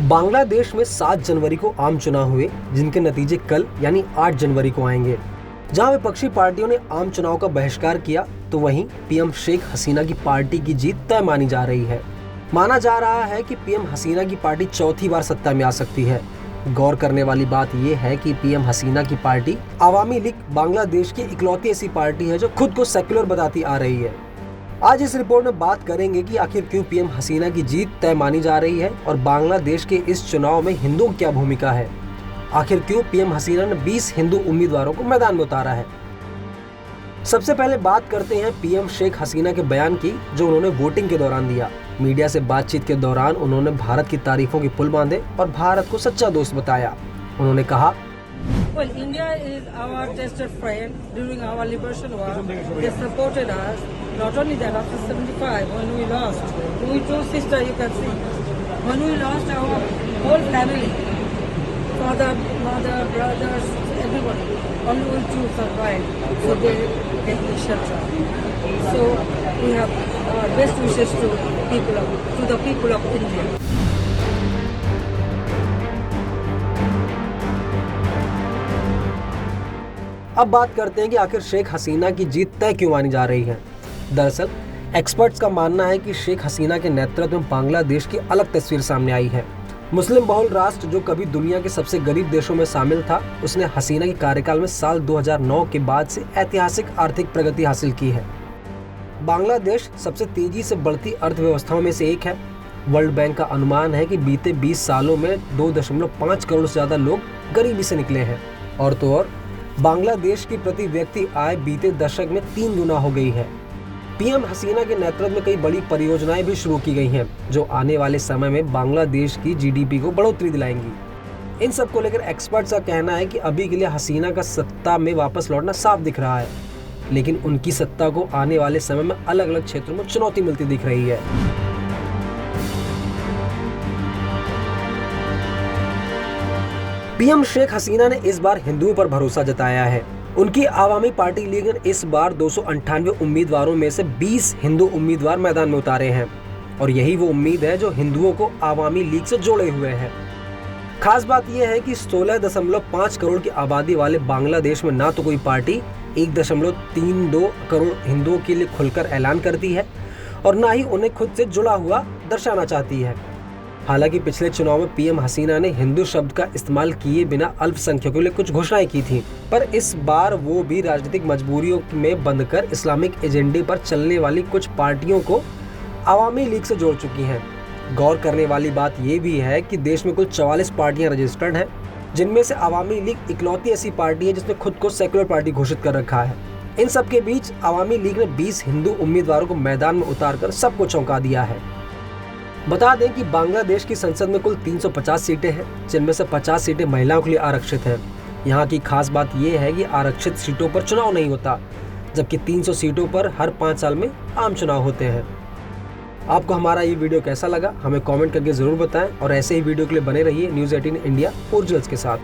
बांग्लादेश में 7 जनवरी को आम चुनाव हुए, जिनके नतीजे कल यानी 8 जनवरी को आएंगे। जहां विपक्षी पार्टियों ने आम चुनाव का बहिष्कार किया, तो वहीं पीएम शेख हसीना की पार्टी की जीत तय मानी जा रही है। माना जा रहा है कि पीएम हसीना की पार्टी चौथी बार सत्ता में आ सकती है। गौर करने वाली बात यह है कि पीएम हसीना की पार्टी अवामी लीग बांग्लादेश की इकलौती ऐसी पार्टी है जो खुद को सेक्युलर बताती आ रही है। आज इस रिपोर्ट में बात करेंगे कि आखिर क्यों पीएम हसीना की जीत तय मानी जा रही है और बांग्लादेश के इस चुनाव में हिंदुओं की क्या भूमिका है। आखिर क्यों पीएम हसीना ने 20 हिंदू उम्मीदवारों को मैदान में उतारा है। सबसे पहले बात करते हैं पीएम शेख हसीना के बयान की, जो उन्होंने वोटिंग के दौरान दिया। मीडिया से बातचीत के दौरान उन्होंने भारत की तारीफों के पुल बांधे और भारत को सच्चा दोस्त बताया। उन्होंने कहा, Well, India is our tested friend during our liberation war. They supported us. Not only that, after 75, when we lost, we two sisters, you can see, when we lost our whole family, father, mother, brothers, everybody, only we two survived. So they gave me shelter. So we have our best wishes to the people of India. अब बात करते हैं कि आखिर शेख हसीना की जीत तय क्यों मानी जा रही है। दरअसल एक्सपर्ट्स का मानना है कि शेख हसीना के नेतृत्व में बांग्लादेश की अलग तस्वीर सामने आई है। मुस्लिम बहुल राष्ट्र जो कभी दुनिया के सबसे गरीब देशों में शामिल था, उसने हसीना के कार्यकाल में साल 2009 के बाद से ऐतिहासिक आर्थिक प्रगति हासिल की है। बांग्लादेश सबसे तेजी से बढ़ती अर्थव्यवस्थाओं में से एक है। वर्ल्ड बैंक का अनुमान है कि बीते 20 सालों में 2.5 करोड़ से ज्यादा लोग गरीबी से निकले हैं। और तो और बांग्लादेश की प्रति व्यक्ति आय बीते दशक में 3 गुना हो गई है। पीएम हसीना के नेतृत्व में कई बड़ी परियोजनाएं भी शुरू की गई हैं, जो आने वाले समय में बांग्लादेश की जीडीपी को बढ़ोतरी दिलाएंगी। इन सब को लेकर एक्सपर्ट्स का कहना है कि अभी के लिए हसीना का सत्ता में वापस लौटना साफ दिख रहा है, लेकिन उनकी सत्ता को आने वाले समय में अलग अलग क्षेत्रों में चुनौती मिलती दिख रही है। पीएम शेख हसीना ने इस बार हिंदुओं पर भरोसा जताया है। उनकी आवामी पार्टी लीग ने इस बार 298 उम्मीदवारों में से 20 हिंदू उम्मीदवार मैदान में उतारे हैं और यही वो उम्मीद है जो हिंदुओं को आवामी लीग से जोड़े हुए है। खास बात यह है कि 16.5 करोड़ की आबादी वाले बांग्लादेश में ना तो कोई पार्टी 1.32 करोड़ हिंदुओं के लिए खुलकर ऐलान करती है और ना ही उन्हें खुद से जुड़ा हुआ दर्शाना चाहती है। हालांकि पिछले चुनाव में पीएम हसीना ने हिंदू शब्द का इस्तेमाल किए बिना अल्पसंख्यकों के लिए कुछ घोषणाएं की थी, पर इस बार वो भी राजनीतिक मजबूरियों में बंधकर इस्लामिक एजेंडे पर चलने वाली कुछ पार्टियों को आवामी लीग से जोड़ चुकी हैं। गौर करने वाली बात ये भी है कि देश में कुल 44 पार्टियां रजिस्टर्ड हैं, जिनमें से आवामी लीग इकलौती ऐसी पार्टी है जिसने खुद को सेक्युलर पार्टी घोषित कर रखा है। इन सब के बीच आवामी लीग ने 20 हिंदू उम्मीदवारों को मैदान में उतारकर सबको चौंका दिया है। बता दें कि बांग्लादेश की संसद में कुल 350 सीटें हैं, जिनमें से 50 सीटें महिलाओं के लिए आरक्षित हैं। यहाँ की खास बात यह है कि आरक्षित सीटों पर चुनाव नहीं होता, जबकि 300 सीटों पर हर 5 साल में आम चुनाव होते हैं। आपको हमारा ये वीडियो कैसा लगा, हमें कमेंट करके जरूर बताएं और ऐसे ही वीडियो के लिए बने रहिए न्यूज़ 18 इंडिया ओरिजिनल्स के साथ।